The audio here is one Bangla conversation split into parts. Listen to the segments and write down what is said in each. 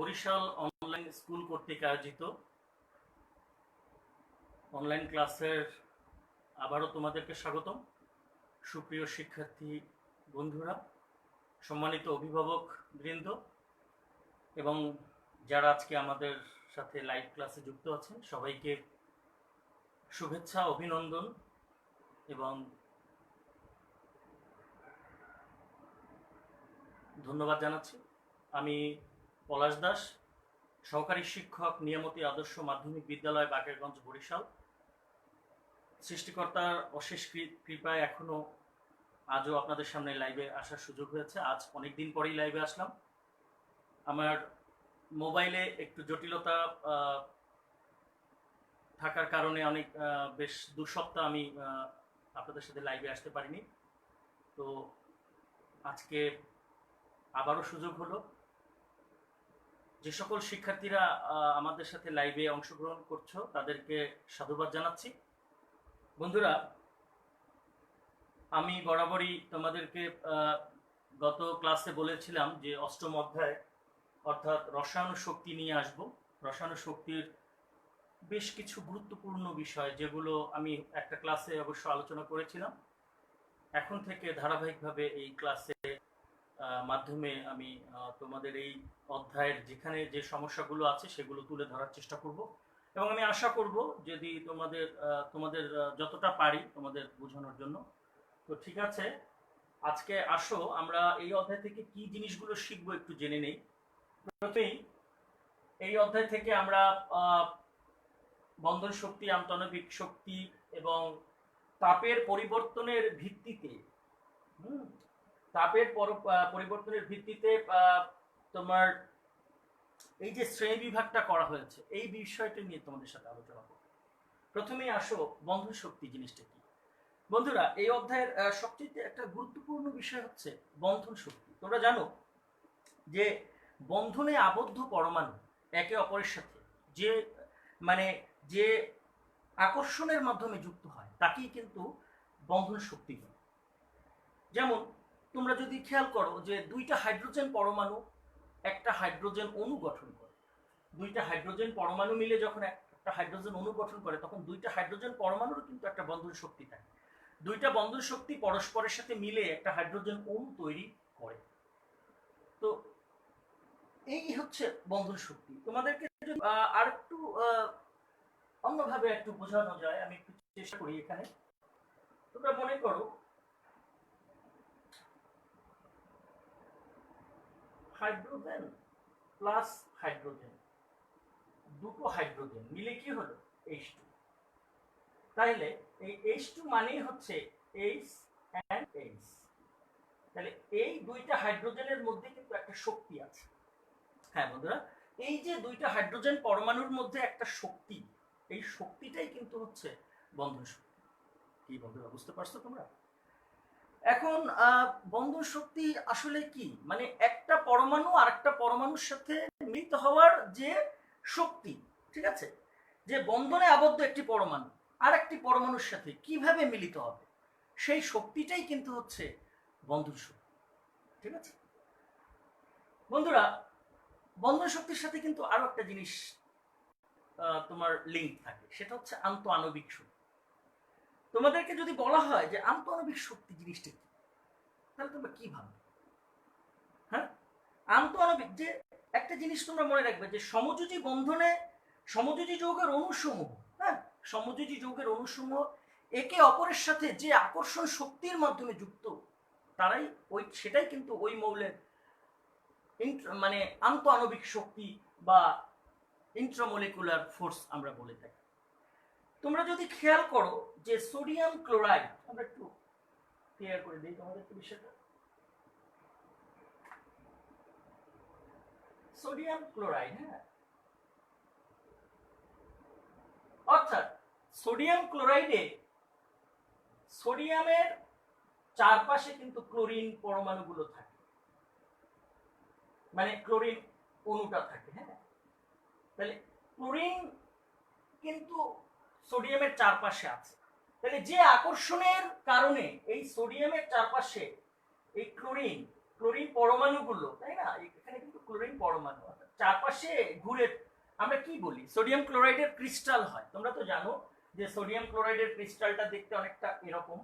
বরিশাল অনলাইন স্কুল কর্তৃক আয়োজিত অনলাইন ক্লাসের আবারও তোমাদেরকে স্বাগতম। সুপ্রিয় শিক্ষার্থী বন্ধুরা, সম্মানিত অভিভাবক বৃন্দ এবং যারা আজকে আমাদের সাথে লাইভ ক্লাসে যুক্ত আছেন, সবাইকে শুভেচ্ছা, অভিনন্দন এবং ধন্যবাদ জানাচ্ছি। আমি পলাশ দাস, সহকারী শিক্ষক, নিয়ামতী আদর্শ মাধ্যমিক বিদ্যালয়, বাকেরগঞ্জ, বরিশাল। সৃষ্টিকর্তার অশেষ কৃপায় আজও আপনাদের সামনে লাইভে আসার সুযোগ হয়েছে। আজ অনেক দিন পরেই লাইভে আসলাম। আমার মোবাইলে একটু জটিলতা থাকার কারণে বেশ 2 সপ্তাহ আমি আপনাদের সাথে লাইভে আসতে পারিনি। তো আজকে আবারও সুযোগ হলো। যে সকল শিক্ষার্থীরা আমাদের সাথে লাইভে অংশগ্রহণ করছো তাদেরকে সাধুবাদ জানাচ্ছি। বন্ধুরা, আমি বরাবরই তোমাদেরকে গত ক্লাসে বলেছিলাম যে 8ম অধ্যায় অর্থাৎ রসায়ন শক্তি নিয়ে আসব। রসায়ন শক্তির বেশ কিছু গুরুত্বপূর্ণ বিষয় যেগুলো আমি একটা ক্লাসে অবশ্য আলোচনা করেছিলাম। এখন থেকে ধারাবাহিকভাবে এই ক্লাসে মাধ্যমে আমি তোমাদের এই অধ্যায়ের যেখানে যে সমস্যাগুলো আছে সেগুলো তুলে ধরার চেষ্টা করব এবং আমি আশা করব যদি তোমাদের যতটা পারি তোমাদের বোঝানোর জন্য। তো ঠিক আছে, আজকে আসো আমরা এই অধ্যায় থেকে কি জিনিসগুলো শিখবো একটু জেনে নেই। প্রথমেই এই অধ্যায় থেকে আমরা বন্ধন শক্তি, আন্তঃআণবিক শক্তি এবং তাপের পরিবর্তনের ভিত্তিতে তোমার এই যে শ্রেণী বিভাগটা করা হয়েছে এই বিষয়টা নিয়ে তোমাদের সাথে আলোচনা করব। প্রথমেই আসো বন্ধন শক্তি জিনিসটা কি। বন্ধুরা, এই অধ্যায়ের সবচেয়ে একটা গুরুত্বপূর্ণ বিষয় হচ্ছে বন্ধন শক্তি। তোমরা জানো যে বন্ধনে আবদ্ধ পরমাণু একে অপরের সাথে যে আকর্ষণের মাধ্যমে যুক্ত হয় তাকেই কিন্তু বন্ধন শক্তি বলে। যেমন তোমরা যদি খেয়াল করো যে 2টা হাইড্রোজেন পরমাণু একটা হাইড্রোজেন অণু গঠন করে। 2টা হাইড্রোজেন পরমাণু মিলে যখন একটা হাইড্রোজেন অণু গঠন করে তখন 2টা হাইড্রোজেন পরমাণুর কিন্তু একটা বন্ধন শক্তি থাকে। 2টা বন্ধন শক্তি পরস্পরের সাথে মিলে একটা হাইড্রোজেন অণু তৈরি করে। তো এই হচ্ছে বন্ধন শক্তি। তোমাদেরকে যদি আর একটু অন্যভাবে একটু বোঝানো যায়, আমি একটু চেষ্টা করি। এখানে তোমরা মনে করো হাইড্রোজেন প্লাস হাইড্রোজেন, 2টো হাইড্রোজেন মিলে কি হলো H2। তাহলে এই H2 মানেই হচ্ছে H and H। তাহলে এই 2টা হাইড্রোজেনের মধ্যে কিন্তু একটা শক্তি আছে। হ্যাঁ বন্ধুরা, এই যে 2টা হাইড্রোজেন পরমাণুর মধ্যে একটা শক্তি, এই শক্তিটাই কিন্তু হচ্ছে বন্ধন শক্তি। কি বন্ধুরা, বুঝতে পারছো তোমরা? এখন বন্ধন শক্তি আসলে কি, মানে একটা পরমাণু আর একটা পরমাণুর সাথে মিলিত হওয়ার যে শক্তি, ঠিক আছে, যে বন্ধনে আবদ্ধ একটি পরমাণু আর একটি পরমাণুর সাথে কিভাবে মিলিত হবে সেই শক্তিটাই কিন্তু হচ্ছে বন্ধন শক্তি। ঠিক আছে বন্ধুরা, বন্ধন শক্তির সাথে কিন্তু আরো একটা জিনিস তোমার লিঙ্ক থাকে, সেটা হচ্ছে আন্তঃআণবিক শক্তি। তোমাদেরকে যদি বলা হয় যে আন্তঃআণবিক শক্তি জিনিসটা কি, তাহলে তোমরা কি ভাববে? হ্যাঁ, আন্তঃআণবিক যে একটা জিনিস তোমরা মনে রাখবে যে সমযোজী বন্ধনে সমযোজী যৌগের অণুসমূহ, হ্যাঁ, সমযোজী যৌগের অণুসমূহ একে অপরের সাথে যে আকর্ষণ শক্তির মাধ্যমে যুক্ত, সেটাই কিন্তু ওই মৌলের মানে আন্তঃআণবিক শক্তি বা ইন্ট্রামলিকুলার ফোর্স আমরা বলে থাকি। তোমরা যদি খেয়াল করো যে সোডিয়াম ক্লোরাইড, আমরা একটু ক্লিয়ার করে দিই তোমাদের বিষয়টা। সোডিয়াম ক্লোরাইড, হ্যাঁ, অর্থাৎ সোডিয়াম ক্লোরাইডে সোডিয়ামের চারপাশে কিন্তু ক্লোরিন পরমাণুগুলো থাকে, মানে ক্লোরিন অণুটা থাকে। হ্যাঁ, তাহলে ক্লোরিন কিন্তু সোডিয়ামের চারপাশে আছে। তাহলে যে আকর্ষণের কারণে এই সোডিয়ামের চারপাশে এই ক্লোরিন পরমাণুগুলো, তাই না, এখানে কিন্তু ক্লোরিন পরমাণু, চারপাশে ঘুরে আমরা কি বলি, সোডিয়াম ক্লোরাইডের ক্রিস্টাল হয়। তোমরা তো জানো যে সোডিয়াম ক্লোরাইডের ক্রিস্টালটা দেখতে অনেকটা এরকম।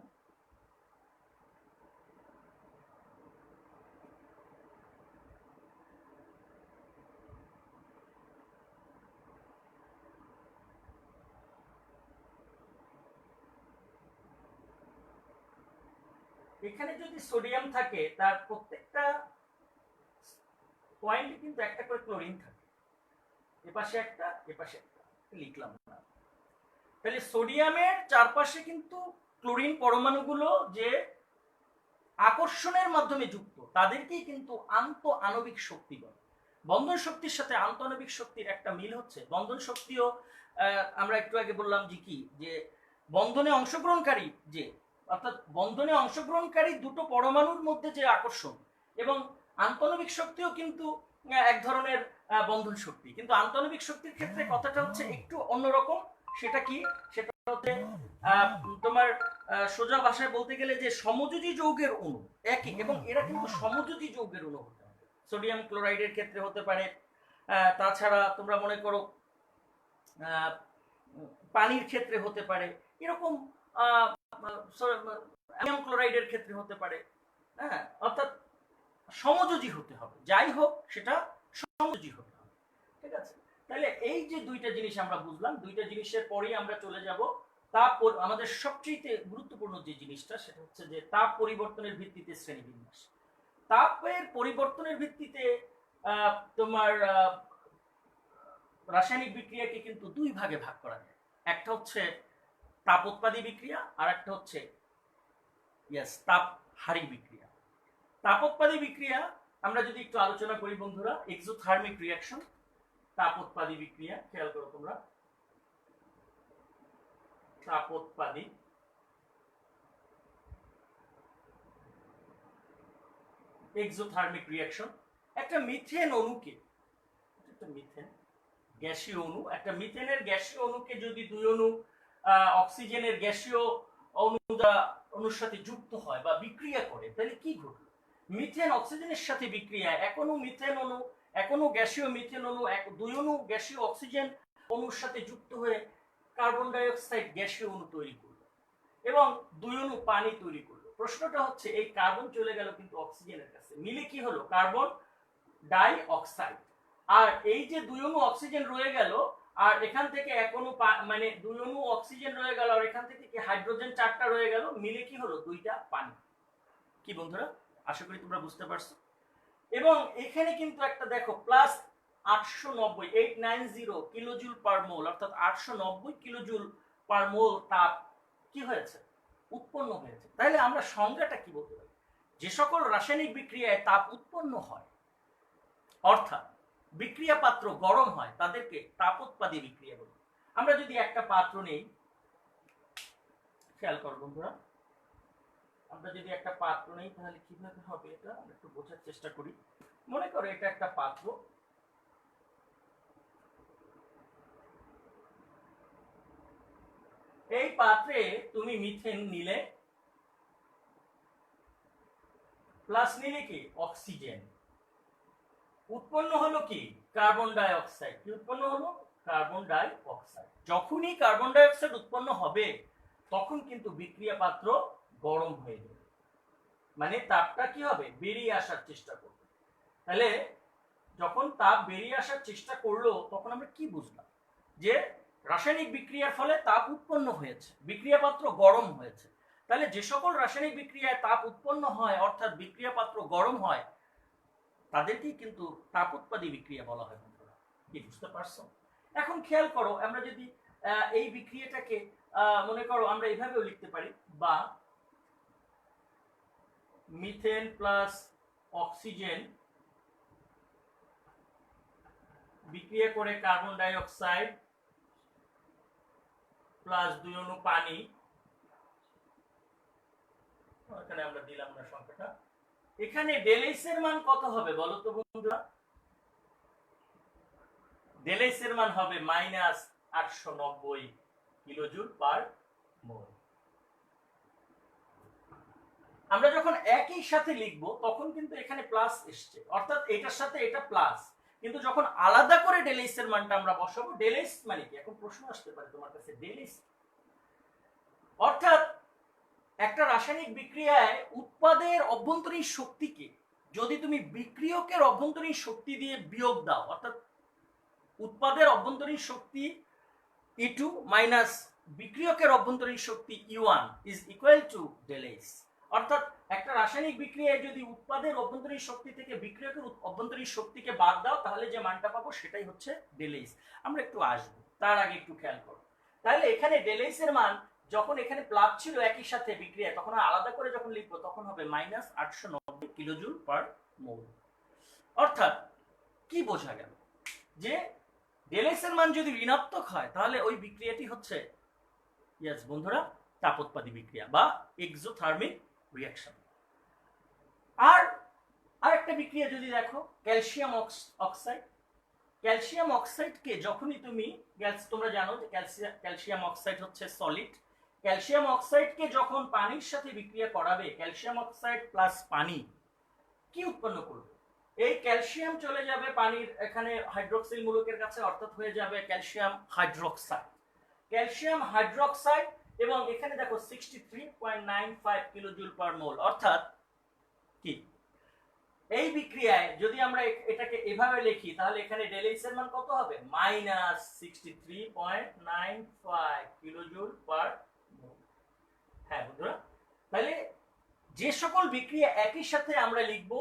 এখানে যদি সোডিয়াম থাকে তার প্রত্যেকটা পয়েন্টে কিন্তু একটা করে ক্লোরিন থাকে, এপাশে একটা এপাশে একটা, লিখলাম না। তাহলে সোডিয়ামের চারপাশে কিন্তু ক্লোরিন পরমাণুগুলো যে আকর্ষণের মাধ্যমে যুক্ত তাদেরকেই কিন্তু আন্ত আণবিক শক্তি বলে। বন্ধন শক্তির সাথে আন্ত আণবিক শক্তির একটা মিল হচ্ছে, বন্ধন শক্তিও আমরা একটু আগে বললাম যে কি, যে বন্ধনে অংশগ্রহণকারী যে অর্থাৎ বন্ধনে অংশগ্রহণকারী দুটো পরমাণুর মধ্যে যে আকর্ষণ, এবং আন্তঃনবিক শক্তিও কিন্তু এক ধরনের বন্ধন শক্তি। কিন্তু আন্তঃনবিক শক্তির ক্ষেত্রে কথাটা হচ্ছে একটু অন্যরকম। সেটা কি, সেটা হচ্ছে তোমার সোজা ভাষায় বলতে গেলে যে সমযোজী যৌগের অণু একই, এবং এরা কিন্তু সমযোজী যৌগের অণু হতে হবে। সোডিয়াম ক্লোরাইডের ক্ষেত্রে হতে পারে, তাছাড়া তোমরা মনে করো পানির ক্ষেত্রে হতে পারে, এরকম অ্যামোনিয়াম ক্লোরাইডের ক্ষেত্রে হতে পারে। হ্যাঁ, অর্থাৎ সমযোজী হতে হবে, যাই হোক সেটা সমযোজী হতে হবে। ঠিক আছে, তাহলে এই যে দুইটা জিনিস আমরা বুঝলাম, দুইটা জিনিসের পরেই আমরা চলে যাব তাপ। আমাদের সবচেয়ে গুরুত্বপূর্ণ যে জিনিসটা সেটা হচ্ছে যে তাপ পরিবর্তনের ভিত্তিতে শ্রেণীবিন্যাস। তাপের পরিবর্তনের ভিত্তিতে তোমার রাসায়নিক বিক্রিয়াকে কিন্তু দুই ভাগে ভাগ করা যায়। একটা হচ্ছে তাপোৎপাদী বিক্রিয়া, আর একটা হচ্ছে তাপহারী বিক্রিয়া। তাপোৎপাদী বিক্রিয়া আমরা যদি একটু আলোচনা করি বন্ধুরা, এক্সোথার্মিক রিঅ্যাকশন, তাপোৎপাদী বিক্রিয়া, খেয়াল করো তোমরা, তাপোৎপাদী এক্সোথার্মিক রিঅ্যাকশন। একটা মিথেন অণুকে, একটা মিথেন গ্যাসীয় অণু, একটা মিথেনের গ্যাসীয় অণুকে যদি দুই অণু অক্সিজেনের গ্যাসীয় অণুর সাথে যুক্ত হয় বা বিক্রিয়া করে, তাহলে কি ঘটলো? মিথেন অক্সিজেনের সাথে বিক্রিয়ায় এক অণু মিথেন অণু, এক অণু গ্যাসীয় মিথেন অণু, দুই অণু গ্যাসীয় অক্সিজেন অণুর সাথে যুক্ত হয়ে কার্বন ডাই অক্সাইড গ্যাসীয় অণু তৈরি করলো এবং দুই অণু পানি তৈরি করলো। প্রশ্নটা হচ্ছে এই কার্বন চলে গেল কিন্তু অক্সিজেনের কাছে, মিলে কি হলো? Carbon die oxide. আর এই যে দুই অণু অক্সিজেন রয়ে গেল, আর এখান থেকে এক অণু মানে দুই অণু অক্সিজেন রয়ে গেল, আর এখান থেকে কি হাইড্রোজেন চারটা রয়ে গেল, মিলে কি হলো? দুইটা পানি। কি বন্ধুরা, আশা করি তোমরা বুঝতে পারছো। এবং এখানে কিন্তু একটা দেখো প্লাস 890 কিলোজুল পার মোল, অর্থাৎ 890 কিলোজুল পার মোল তাপ কি হয়েছে? উৎপন্ন হয়েছে। তাহলে আমরা সংজ্ঞাটা কি বলতে পারি? যে সকল রাসায়নিক বিক্রিয়ায় তাপ উৎপন্ন হয়, অর্থাৎ বিক্রিয়া পাত্র গরম হয়, তাদেরকে তাপোৎপাদী বিক্রিয়া বলি। আমরা যদি একটা পাত্র নেই, খেয়াল করো বন্ধুরা, আমরা যদি একটা পাত্র নেই তাহলে কিভাবে হবে এটা আমরা একটু বোঝার চেষ্টা করি। মনে করো এটা একটা পাত্র, এই পাত্রে তুমি মিথেন নিলে, প্লাস নিলে কি অক্সিজেন, উৎপন্ন হলো কি কার্বন ডাই অক্সাইড। কি উৎপন্ন হলো? Carbon die oxide. যখনই কার্বন ডাই অক্সাইড উৎপন্ন হবে তখন কিন্তু বিক্রিয়া পাত্র গরম হয়ে যাবে, মানে তাপটা কি হবে? বেরিয়ে আসার চেষ্টা করবে। তাহলে যখন তাপ বেরিয়ে আসার চেষ্টা করলো তখন আমরা কি বুঝলাম? যে রাসায়নিক বিক্রিয়ার ফলে তাপ উৎপন্ন হয়েছে, বিক্রিয়া পাত্র গরম হয়েছে। তাহলে যে সকল রাসায়নিক বিক্রিয়ায় তাপ উৎপন্ন হয়, অর্থাৎ বিক্রিয়া পাত্র গরম হয়, তাদেরকেই কিন্তু তাপোৎপাদী বিক্রিয়া বলা হয় বন্ধুরা। কি বুঝতে পারছো? এখন খেয়াল করো, আমরা যদি এই বিক্রিয়াটাকে মনে করো আমরা এইভাবেও লিখতে পারি, বা মিথেন প্লাস অক্সিজেন বিক্রিয়া করে কার্বন ডাই অক্সাইড প্লাস দুই অণু পানি, এখানে আমরা দিলাম না সংখ্যাটা। এখানে ডেলএইচ এর মান কত হবে বলো তো বন্ধুরা? ডেলএইচ এর মান হবে -890 কিলোজুল পার মোল। আমরা যখন একই সাথে লিখব তখন কিন্তু এখানে প্লাস এসছে, অর্থাৎ এটার সাথে এটা প্লাস, কিন্তু যখন আলাদা করে ডেল এইচ এর মানটা আমরা বসাবো, ডেল এইচ মানে কি, এখন প্রশ্ন আসতে পারে তোমার কাছে, ডেল এইচ অর্থাৎ একটা রাসায়নিক বিক্রিয়ায় উৎপাদের অভ্যন্তরীণ শক্তিকে যদি তুমি বিক্রিয়কের অভ্যন্তরীণ শক্তি দিয়ে বিয়োগ দাও, অর্থাৎ উৎপাদের অভ্যন্তরীণ শক্তি E2 মাইনাস বিক্রিয়কের অভ্যন্তরীণ শক্তি E1 is equal to del H. অর্থাৎ একটা রাসায়নিক বিক্রিয়ায় যদি উৎপাদের অভ্যন্তরীণ শক্তি থেকে বিক্রিয়কের অভ্যন্তরীণ শক্তিকে বাদ দাও, তাহলে যে মানটা পাবো সেটাই হচ্ছে ডেল এইচ। আমরা একটু আসবো, তার আগে একটু খেয়াল করো। তাহলে এখানে ডেল এইচ এর মান যখন এখানে প্লাস ছিল একই সাথে বিক্রিয়া, তখন আলাদা করে যখন লিখবো তখন হবে মাইনাস 890 কিলোজুল পার মোল। অর্থাৎ কি বোঝা গেল, যে ডেল এইচ এর মান যদি ঋণাত্মক হয় তাহলে ওই বিক্রিয়াটি হচ্ছে, ইয়েস বন্ধুরা, তাপোৎপাদী বিক্রিয়া বা এক্সোথার্মিক রিঅ্যাকশন। আর আরেকটা বিক্রিয়া যদি দেখো, ক্যালসিয়াম অক্সাইড। ক্যালসিয়াম অক্সাইডকে যখনই তুমি, তোমরা জানো যে ক্যালসিয়াম অক্সাইড হচ্ছে সলিড, ক্যালসিয়াম অক্সাইডকে যখন পানির সাথে বিক্রিয়া করাবে, ক্যালসিয়াম অক্সাইড প্লাস পানি কি উৎপন্ন করবে, এই ক্যালসিয়াম চলে যাবে পানির এখানে হাইড্রোক্সিল মূলকের কাছে, অর্থাৎ হয়ে যাবে ক্যালসিয়াম হাইড্রোক্সাইড। ক্যালসিয়াম হাইড্রোক্সাইড এবং এখানে দেখো 63.95 কিলোজুল পার মোল। অর্থাৎ কি, এই বিক্রিয়ায় যদি আমরা এটাকে এভাবে লিখি তাহলে এখানে ডেল এইচ এর মান কত হবে, মাইনাস 63.95 কিলোজুল পার মোল। হ্যাঁ বন্ধুরা, তাহলে যে সকল বিক্রিয়া একই সাথে আমরা লিখবো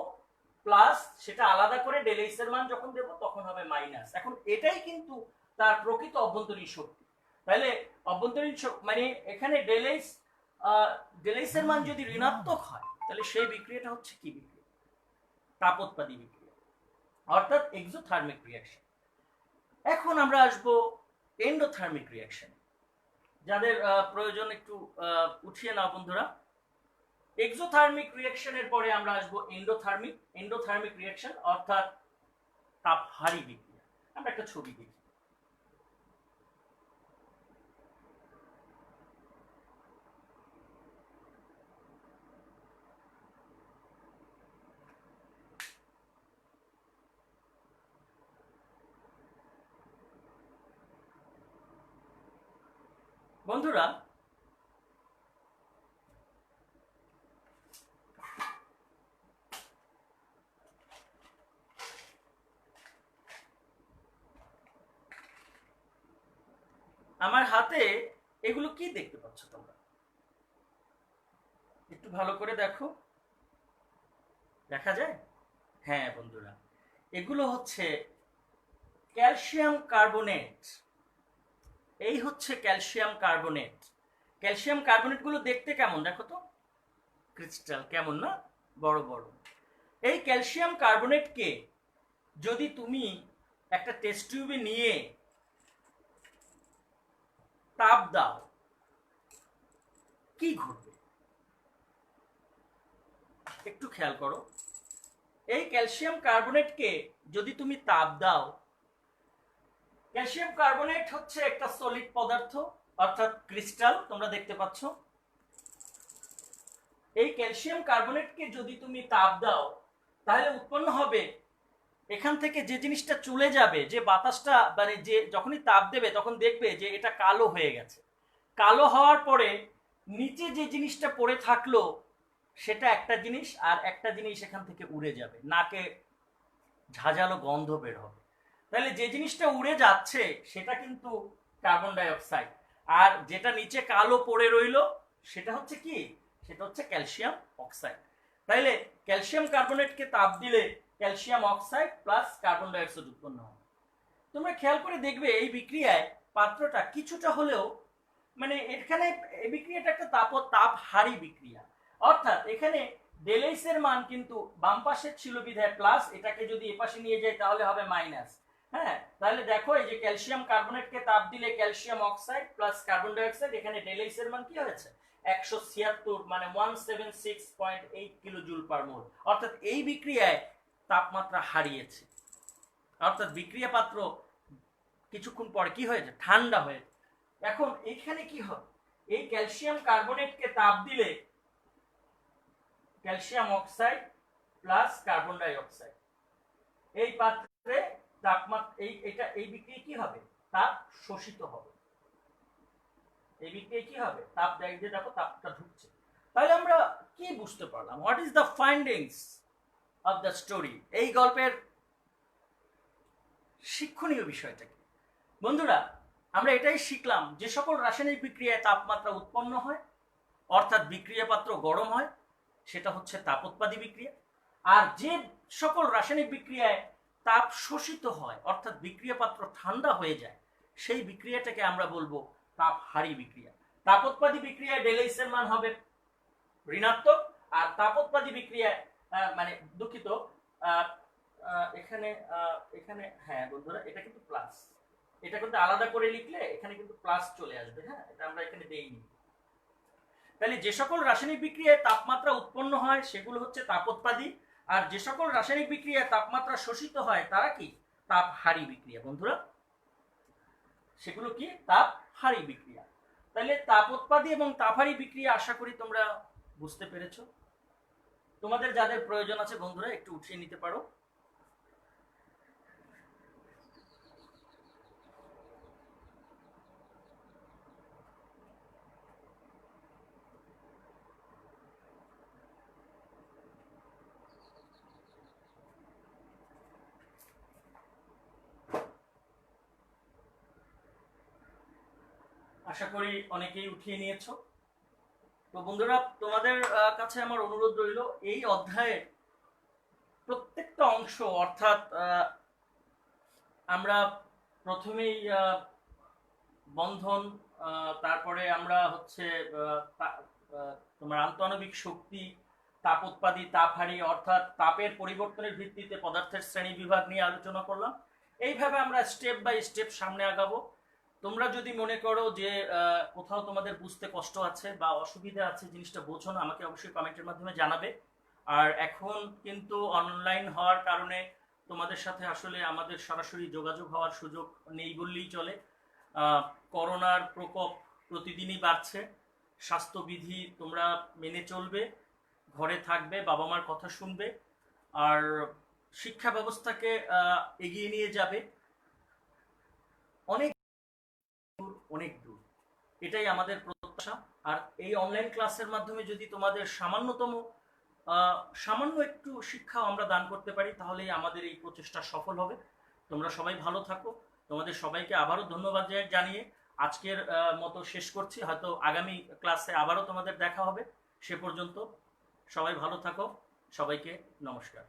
প্লাস, সেটা আলাদা করে ডেল এইচ এর মান যখন দেব তখন হবে মাইনাস। এখন এটাই কিন্তু তার প্রকৃত অভ্যন্তরীণ শক্তি। তাহলে অভ্যন্তরীণ মানে এখানে ডেল এইচ এর মান যদি ঋণাত্মক হয় তাহলে সেই বিক্রিয়াটা হচ্ছে কি বিক্রিয়া, তাপোৎপাদী বিক্রিয়া, অর্থাৎ এক্সোথার্মিক রিঅ্যাকশন। এখন আমরা আসবো এন্ডোথার্মিক রিঅ্যাকশন, যাদের প্রয়োজন একটু উঠিয়ে নাও বন্ধুরা। এক্সোথার্মিক রিঅ্যাকশনের পরে আমরা আসবো এন্ডোথার্মিক। এন্ডোথার্মিক রিঅ্যাকশন অর্থাৎ তাপহারী বিক্রিয়া। আমরা একটা ছবি দেখি। বন্ধুরা, আমার হাতে এগুলো কি দেখতে পাচ্ছ তোমরা, একটু ভালো করে দেখো, দেখা যায়? হ্যাঁ বন্ধুরা, এগুলো হচ্ছে ক্যালসিয়াম কার্বনেট। এই হচ্ছে ক্যালসিয়াম কার্বনেট। ক্যালসিয়াম কার্বনেট গুলো দেখতে কেমন দেখো তো, ক্রিস্টাল কেমন না, বড় বড়। এই ক্যালসিয়াম কার্বনেটকে যদি তুমি একটা টেস্ট টিউবে নিয়ে তাপ দাও, কি ঘটবে একটু খেয়াল করো। এই ক্যালসিয়াম কার্বনেটকে যদি তুমি তাপ দাও, ক্যালসিয়াম কার্বনেট হচ্ছে একটা সলিড পদার্থ, অর্থাৎ ক্রিস্টাল, তোমরা দেখতে পাচ্ছ। এই ক্যালসিয়াম কার্বনেটকে যদি তুমি তাপ দাও তাহলে উৎপন্ন হবে, এখান থেকে যে জিনিসটা চলে যাবে, যে বাতাসটা মানে যে যখনই তাপ দেবে তখন দেখবে যে এটা কালো হয়ে গেছে। কালো হওয়ার পরে নিচে যে জিনিসটা পড়ে থাকলো সেটা একটা জিনিস, আর একটা জিনিস এখান থেকে উড়ে যাবে, নাকে ঝাঁঝালো গন্ধ বের হবে। তাহলে যে জিনিসটা উড়ে যাচ্ছে সেটা কিন্তু কার্বন ডাই অক্সাইড, আর যেটা নিচে কালো পড়ে রইলো সেটা হচ্ছে কি, সেটা হচ্ছে ক্যালসিয়াম অক্সাইড। তাইলে ক্যালসিয়াম কার্বনেটকে তাপ দিলে calcium oxide plus carbon die oxide উৎপন্ন হয়। তোমরা খেয়াল করে দেখবে এই বিক্রিয়ায় পাত্রটা কিছুটা হলেও, মানে এখানে এই বিক্রিয়াটা একটা তাপহারী বিক্রিয়া। অর্থাৎ এখানে ডেল এইচ এর মান কিন্তু বাম পাশে ছিল বিধায় প্লাস, এটাকে যদি এপাশে নিয়ে যাই তাহলে হবে মাইনাস। হ্যাঁ, তাহলে দেখো এই যে ক্যালসিয়াম কার্বনেটকে তাপ দিলে calcium oxide plus carbon die oxide, এখানে ডেল এইচ এর মান কি হয়েছে 176, মানে 176.8 কিলোজুল পার মোল। অর্থাৎ এই বিক্রিয়ায় তাপমাত্রা হারিয়েছে, অর্থাৎ বিক্রিয়া পাত্র কিছুক্ষণ পরে কি হয়েছে, ঠান্ডা হয়েছে। এখন এখানে কি হবে, এই ক্যালসিয়াম কার্বনেটকে তাপ দিলে calcium oxide plus carbon die oxide, এই পাত্রে তাপমাত্রা এই বিক্রিয়া কি হবে, তাপ শোষিত হবে। এই বিক্রিয়া কি হবে, তাপ দিয়ে দেখো তাপটা ঢুকছে। তাহলে আমরা কি বুঝতে পারলাম, what is the findings of the story? এই গল্পের শিক্ষণীয় বিষয়টা কি? বন্ধুরা, আমরা এটাই শিখলাম যে সকল রাসায়নিক বিক্রিয়ায় তাপমাত্রা উৎপন্ন হয়, অর্থাৎ বিক্রিয়া পাত্র গরম হয়, সেটা হচ্ছে তাপোৎপাদী বিক্রিয়া। আর যে সকল রাসায়নিক বিক্রিয়ায় তাপ শোষিত হয়, অর্থাৎ বিক্রিয়া পাত্র ঠান্ডা হয়ে যায়, সেই বিক্রিয়াটাকে আমরা বলবো তাপহারী বিক্রিয়া। তাপোৎপাদী বিক্রিয়ায় ডেলএইচ এর মান হবে ঋণাত্মক, আর তাপোৎপাদী বিক্রিয়ায় মানে দুঃখিত, এখানে এখানে হ্যাঁ বন্ধুরা, এটা কিন্তু প্লাস, এটা কিন্তু আলাদা করে লিখলে এখানে কিন্তু প্লাস চলে আসবে। হ্যাঁ, এটা আমরা এখানে দেইনি। তাহলে যে সকল রাসায়নিক বিক্রিয়ায় তাপমাত্রা উৎপন্ন হয় সেগুলো হচ্ছে তাপোৎপাদী, আর যে সকল রাসায়নিক বিক্রিয়ায় তাপমাত্রা শোষিত হয় তারা কি, তাপহারী বিক্রিয়া। বন্ধুরা, সেগুলো কি, তাপহারী বিক্রিয়া। তাহলে তাপোৎপাদী এবং তাপহারী বিক্রিয়া আশা করি তোমরা বুঝতে পেরেছো। তোমাদের যাদের প্রয়োজন আছে বন্ধুরা একটু উঠিয়ে নিতে পারো। আশা করি অনেকেই উঠিয়ে নিয়েছো। তো বন্ধুরা, তোমাদের কাছে আমার অনুরোধ রইল, এই অধ্যায়ের প্রত্যেকটা অংশ, অর্থাৎ আমরা প্রথমেই বন্ধন, তারপরে আমরা হচ্ছে তোমার আন্তঃআণবিক শক্তি, তাপোৎপাদী, তাপহারী, অর্থাৎ তাপের পরিবর্তনের ভিত্তিতে পদার্থের শ্রেণী বিভাগ নিয়ে আলোচনা করলাম। এইভাবে আমরা স্টেপ বাই স্টেপ সামনে আগাবো। তোমরা যদি মনে করো যে কোথাও তোমাদের বুঝতে কষ্ট আছে বা অসুবিধা আছে, জিনিসটা বোঝো না, আমাকে অবশ্যই কমেন্টের মাধ্যমে জানাবে। আর এখন কিন্তু অনলাইন হওয়ার কারণে তোমাদের সাথে আসলে আমাদের সরাসরি যোগাযোগ হওয়ার সুযোগ নেই বললেই চলে। করোনার প্রকোপ প্রতিদিনই বাড়ছে। স্বাস্থ্যবিধি তোমরা মেনে চলবে, ঘরে থাকবে, বাবা মার কথা শুনবে, আর শিক্ষা ব্যবস্থাকে এগিয়ে নিয়ে যাবে অনেক অনেক দূর, এটাই আমাদের প্রত্যাশা। আর এই অনলাইন ক্লাসের মাধ্যমে যদি তোমাদের সামান্য একটু শিক্ষা আমরা দান করতে পারি, তাহলেই আমাদের এই প্রচেষ্টা সফল হবে। তোমরা সবাই ভালো থাকো। তোমাদের সবাইকে আবারও ধন্যবাদ জানিয়ে আজকের মতো শেষ করছি। হয়তো আগামী ক্লাসে আবারও তোমাদের দেখা হবে। সে পর্যন্ত সবাই ভালো থাকো। সবাইকে নমস্কার।